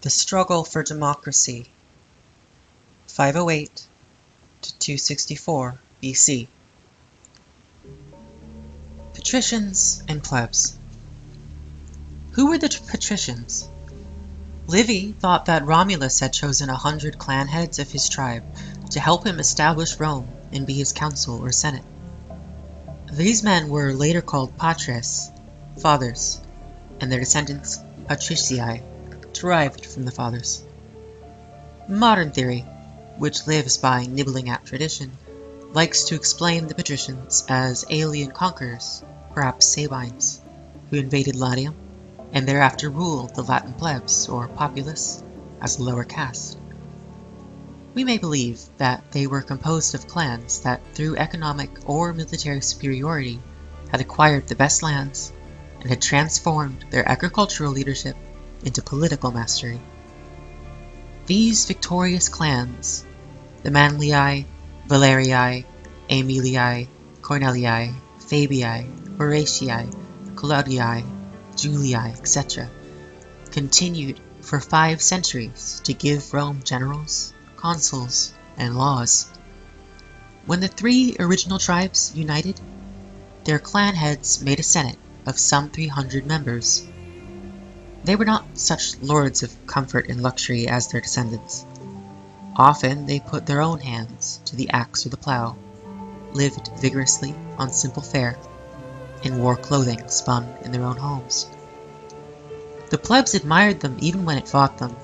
The Struggle for Democracy, 508 to 264 BC. Patricians and Plebs. Who were the patricians? Livy thought that Romulus had chosen 100 clan heads of his tribe to help him establish Rome and be his council or senate. These men were later called patres, fathers, and their descendants, patricii, derived from the fathers. Modern theory, which lives by nibbling at tradition, likes to explain the patricians as alien conquerors, perhaps Sabines, who invaded Latium and thereafter ruled the Latin plebs, or populace, as a lower caste. We may believe that they were composed of clans that, through economic or military superiority, had acquired the best lands and had transformed their agricultural leadership into political mastery. These victorious clans, the Manlii, Valerii, Aemilii, Cornelii, Fabii, Horatii, Claudii, Julii, etc., continued for 5 centuries to give Rome generals, consuls, and laws. When the 3 original tribes united, their clan heads made a senate of some 300 members. They were not such lords of comfort and luxury as their descendants. Often they put their own hands to the axe or the plow, lived vigorously on simple fare, and wore clothing spun in their own homes. The plebs admired them even when it fought them,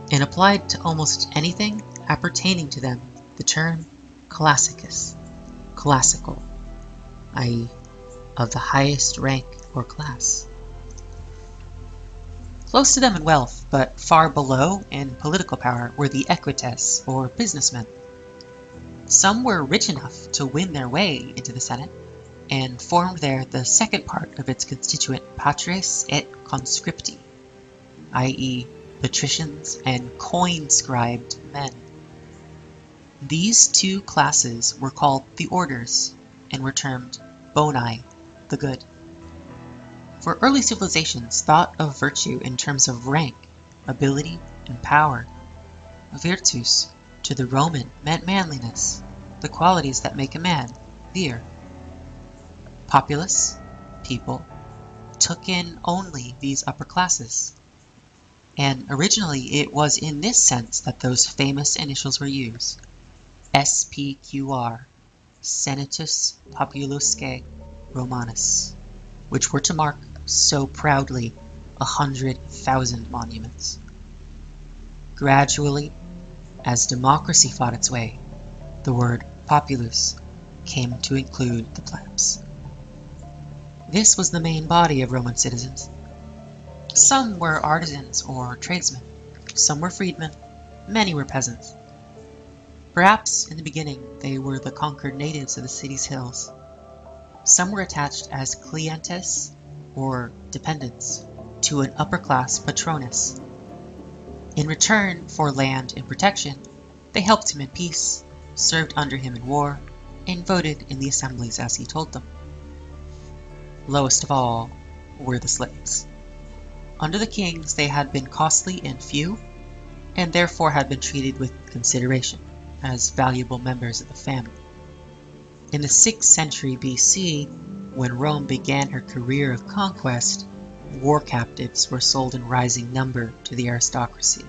and applied to almost anything appertaining to them the term classicus, classical, i.e., of the highest rank or class. Close to them in wealth, but far below in political power, were the equites, or businessmen. Some were rich enough to win their way into the Senate, and formed there the second part of its constituent patres et conscripti, i.e., patricians and coin-scribed men. These 2 classes were called the orders, and were termed boni, the good. For early civilizations thought of virtue in terms of rank, ability, and power. Virtus, to the Roman, meant manliness, the qualities that make a man, vir. Populace, people, took in only these upper classes. And originally it was in this sense that those famous initials were used. SPQR, Senatus Populusque Romanus, which were to mark so proudly 100,000 monuments. Gradually, as democracy fought its way, the word populus came to include the plebs. This was the main body of Roman citizens. Some were artisans or tradesmen, some were freedmen, many were peasants. Perhaps in the beginning they were the conquered natives of the city's hills. Some were attached as clientes, or dependents, to an upper-class patronus. In return for land and protection, they helped him in peace, served under him in war, and voted in the assemblies as he told them. Lowest of all were the slaves. Under the kings they had been costly and few, and therefore had been treated with consideration, as valuable members of the family. In the 6th century BC, when Rome began her career of conquest, war captives were sold in rising number to the aristocracy,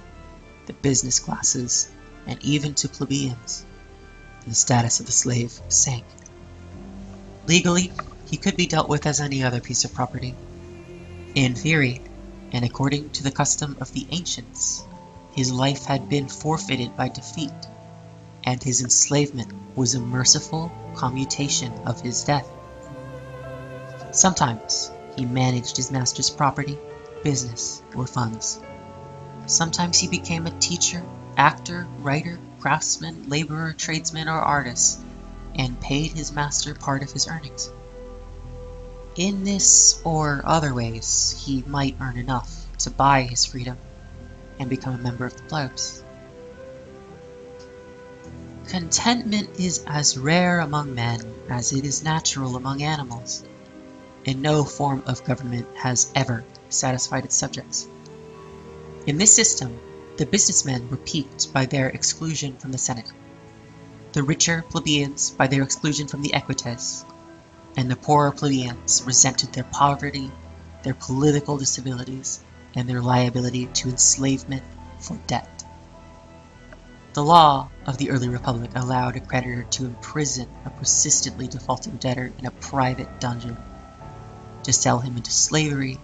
the business classes, and even to plebeians, and the status of the slave sank. Legally, he could be dealt with as any other piece of property. In theory, and according to the custom of the ancients, his life had been forfeited by defeat, and his enslavement was a merciful commutation of his death. Sometimes he managed his master's property, business, or funds. Sometimes he became a teacher, actor, writer, craftsman, laborer, tradesman, or artist, and paid his master part of his earnings. In this or other ways, he might earn enough to buy his freedom and become a member of the plebs. Contentment is as rare among men as it is natural among animals, and no form of government has ever satisfied its subjects. In this system, The businessmen were piqued by their exclusion from the Senate, the richer plebeians by their exclusion from the equites, and the poorer plebeians resented their poverty, their political disabilities, and their liability to enslavement for debt. The law of the early republic allowed a creditor to imprison a persistently defaulting debtor in a private dungeon, to sell him into slavery,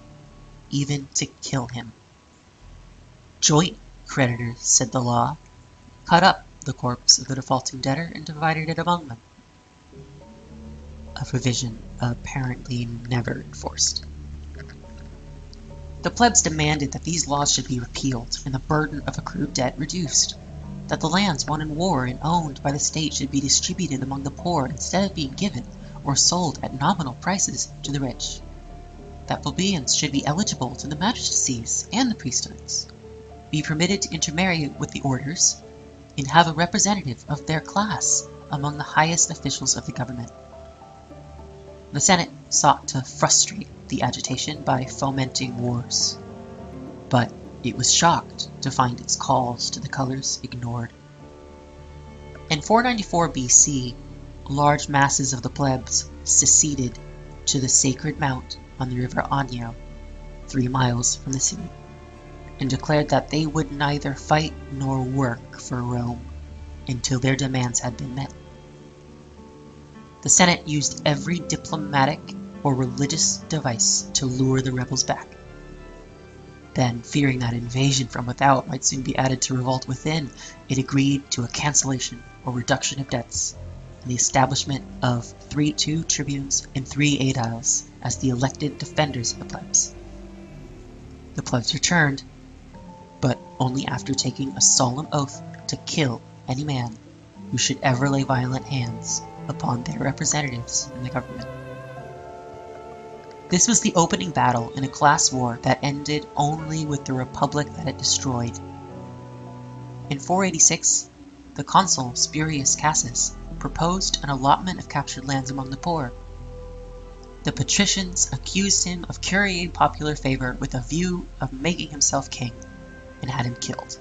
even to kill him. Joint creditors, said the law, cut up the corpse of the defaulting debtor and divided it among them. A provision apparently never enforced. The plebs demanded that these laws should be repealed and the burden of accrued debt reduced, that the lands won in war and owned by the state should be distributed among the poor instead of being given or sold at nominal prices to the rich, that plebeians should be eligible to the magistracies and the priesthoods, be permitted to intermarry with the orders, and have a representative of their class among the highest officials of the government. The Senate sought to frustrate the agitation by fomenting wars, but it was shocked to find its calls to the colors ignored. In 494 BC, large masses of the plebs seceded to the Sacred Mount on the river Anio, 3 miles from the city, and declared that they would neither fight nor work for Rome until their demands had been met. The Senate used every diplomatic or religious device to lure the rebels back. Then, fearing that invasion from without might soon be added to revolt within, it agreed to a cancellation or reduction of debts and the establishment of 2 tribunes and 3 aediles as the elected defenders of the plebs. The plebs returned, but only after taking a solemn oath to kill any man who should ever lay violent hands upon their representatives in the government. This was the opening battle in a class war that ended only with the republic that it destroyed. In 486, the consul Spurius Cassius proposed an allotment of captured lands among the poor. The patricians accused him of currying popular favor with a view of making himself king, and had him killed.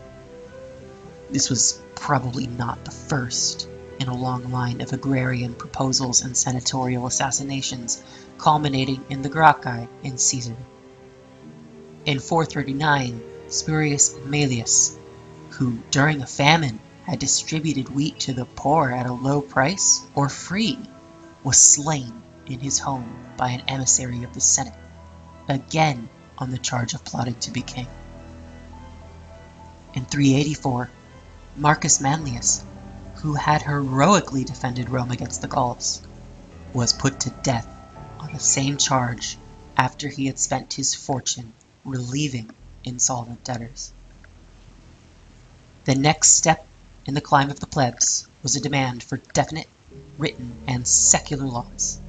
This was probably not the first in a long line of agrarian proposals and senatorial assassinations, culminating in the Gracchi in Caesar. In 439, Spurius Maelius, who during a famine had distributed wheat to the poor at a low price or free, was slain in his home by an emissary of the Senate, again on the charge of plotting to be king. In 384, Marcus Manlius, who had heroically defended Rome against the Gauls, was put to death on the same charge after he had spent his fortune relieving insolvent debtors. The next step in the climb of the plebs was a demand for definite, written, and secular laws.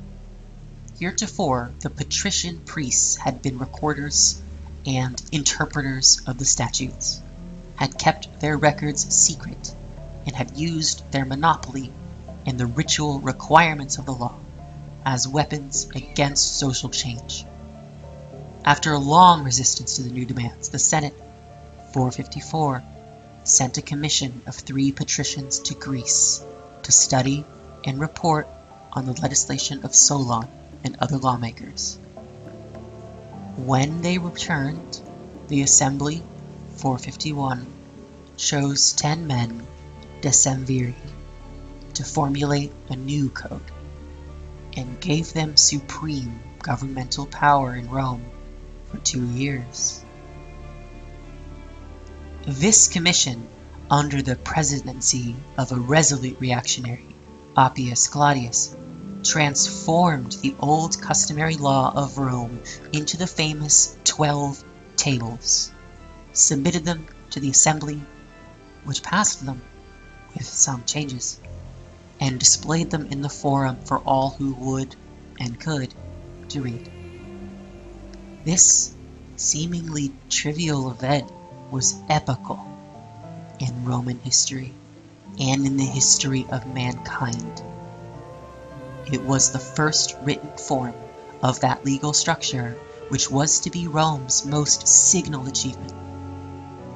Heretofore, the patrician priests had been recorders and interpreters of the statutes, had kept their records secret, and had used their monopoly in the ritual requirements of the law as weapons against social change. After a long resistance to the new demands, the Senate, 454, sent a commission of 3 patricians to Greece to study and report on the legislation of Solon and other lawmakers. When they returned, the assembly, 451, chose 10 men, decemviri, to formulate a new code, and gave them supreme governmental power in Rome for 2 years. This commission, under the presidency of a resolute reactionary, Appius Claudius, transformed the old customary law of Rome into the famous 12 tables, submitted them to the assembly, which passed them with some changes, and displayed them in the forum for all who would and could to read. This seemingly trivial event was epical in Roman history and in the history of mankind. It was the first written form of that legal structure which was to be Rome's most signal achievement.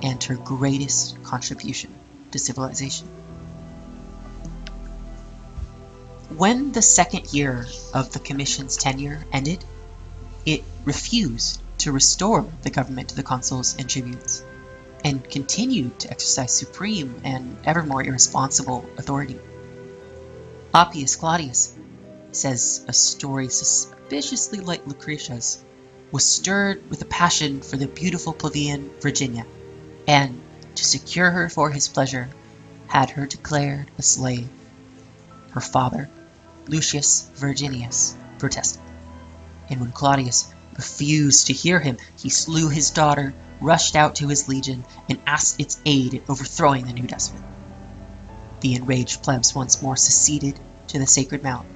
and her greatest contribution to civilization. When the second year of the Commission's tenure ended, it refused to restore the government to the consuls and tribunes, and continued to exercise supreme and ever more irresponsible authority. Appius Claudius says a story suspiciously like Lucretia's was stirred with a passion for the beautiful plebeian Virginia, and, to secure her for his pleasure, had her declared a slave. Her father, Lucius Virginius, protested, and when Claudius refused to hear him, he slew his daughter, rushed out to his legion, and asked its aid in overthrowing the new despot. The enraged plebs once more seceded to the sacred mount,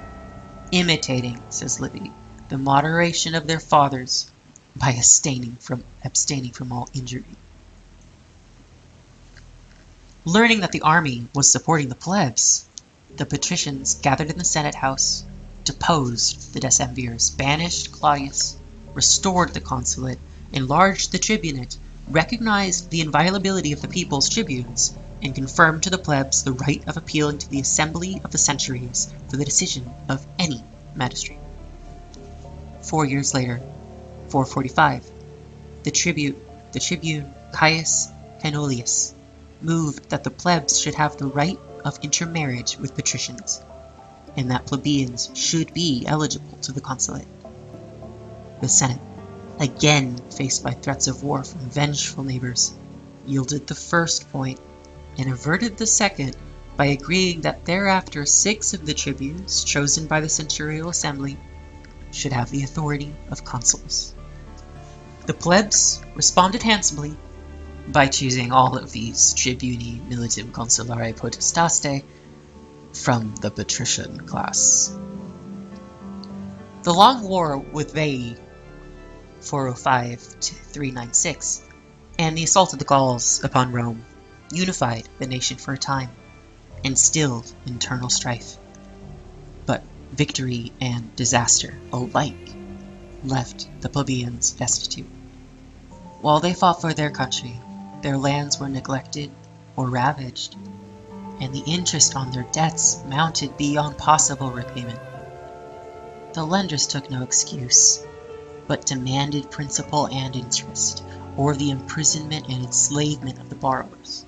imitating, says Livy, the moderation of their fathers by abstaining from all injury. Learning that the army was supporting the plebs, the patricians gathered in the Senate House, deposed the decemvirs, banished Claudius, restored the consulate, enlarged the tribunate, recognized the inviolability of the people's tribunes, and confirmed to the plebs the right of appealing to the assembly of the centuries for the decision of any magistrate. 4 years later, 445, the tribune Caius Canuleius moved that the plebs should have the right of intermarriage with patricians, and that plebeians should be eligible to the consulate. The Senate, again faced by threats of war from vengeful neighbors, yielded the first point and averted the second by agreeing that thereafter 6 of the tribunes chosen by the centurial assembly should have the authority of consuls. The plebs responded handsomely by choosing all of these tribuni militum consulare potestaste from the patrician class. The long war with Veii, 405 to 396, and the assault of the Gauls upon Rome unified the nation for a time and stilled internal strife. But victory and disaster alike left the plebeians destitute. While they fought for their country, their lands were neglected or ravaged, and the interest on their debts mounted beyond possible repayment. The lenders took no excuse, but demanded principal and interest, or the imprisonment and enslavement of the borrowers.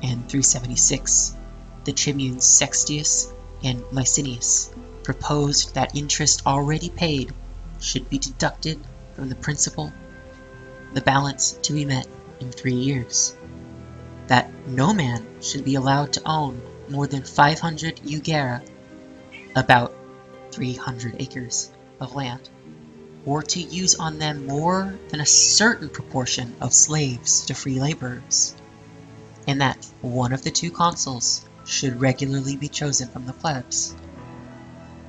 In 376, the tribunes Sextius and Licinius proposed that interest already paid should be deducted from the principal, the balance to be met in 3 years, that no man should be allowed to own more than 500 jugera, about 300 acres of land, or to use on them more than a certain proportion of slaves to free laborers, and that one of the 2 consuls should regularly be chosen from the plebs.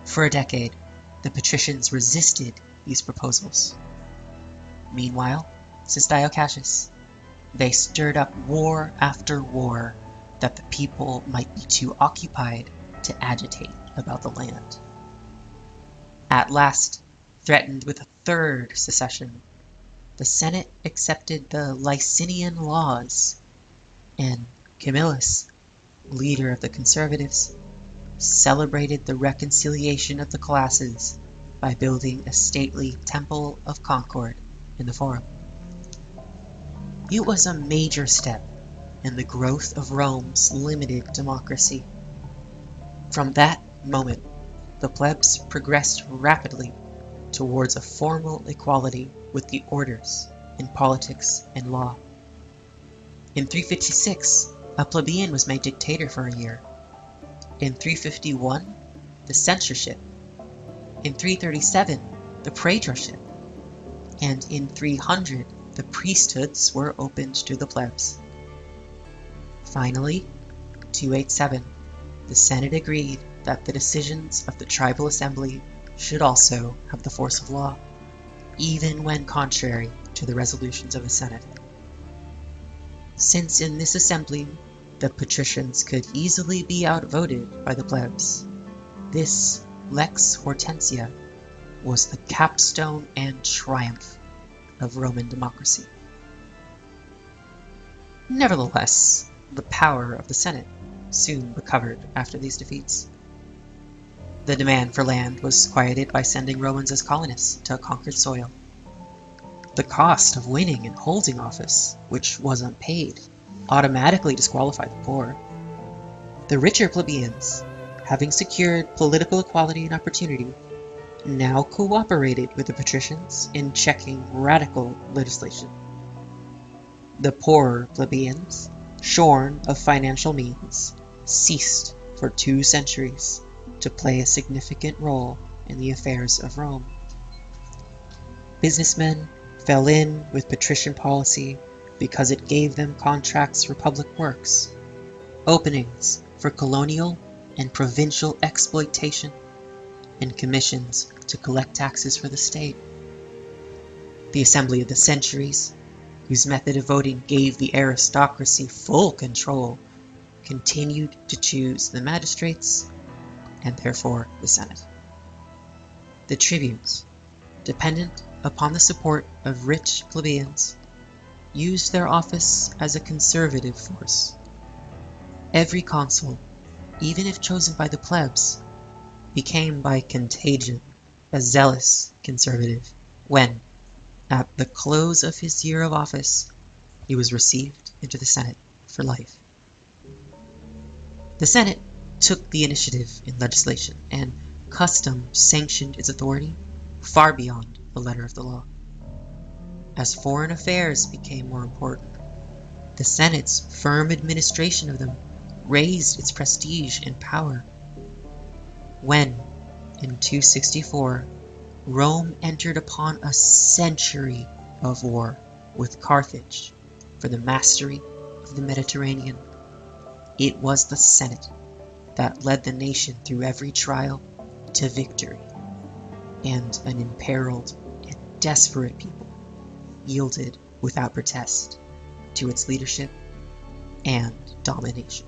For a decade, the patricians resisted these proposals. Meanwhile, says Dio Cassius, they stirred up war after war that the people might be too occupied to agitate about the land. At last, threatened with a third secession, the Senate accepted the Licinian laws, and Camillus, leader of the conservatives, celebrated the reconciliation of the classes by building a stately Temple of Concord in the Forum. It was a major step in the growth of Rome's limited democracy. From that moment, the plebs progressed rapidly towards a formal equality with the orders in politics and law. In 356, a plebeian was made dictator for a year. In 351, the censorship. In 337, the praetorship. And in 300, the priesthoods were opened to the plebs. Finally, 287, the Senate agreed that the decisions of the tribal assembly should also have the force of law, even when contrary to the resolutions of the Senate. Since in this assembly the patricians could easily be outvoted by the plebs, this Lex Hortensia was the capstone and triumph of Roman democracy. Nevertheless, the power of the Senate soon recovered after these defeats. The demand for land was quieted by sending Romans as colonists to conquered soil. The cost of winning and holding office, which wasn't paid, automatically disqualified the poor. The richer plebeians, having secured political equality and opportunity, now cooperated with the patricians in checking radical legislation. The poorer plebeians, shorn of financial means, ceased for 2 centuries to play a significant role in the affairs of Rome. Businessmen fell in with patrician policy because it gave them contracts for public works, openings for colonial and provincial exploitation, and commissions to collect taxes for the state. The Assembly of the Centuries, whose method of voting gave the aristocracy full control, continued to choose the magistrates and therefore the Senate. The tribunes, dependent upon the support of rich plebeians, used their office as a conservative force. Every consul, even if chosen by the plebs, became by contagion a zealous conservative when, at the close of his year of office, he was received into the Senate for life. The Senate took the initiative in legislation, and custom sanctioned its authority far beyond the letter of the law. As foreign affairs became more important, the Senate's firm administration of them raised its prestige and power. When, in 264, Rome entered upon a century of war with Carthage for the mastery of the Mediterranean, it was the Senate that led the nation through every trial to victory, and an imperiled and desperate people yielded without protest to its leadership and domination.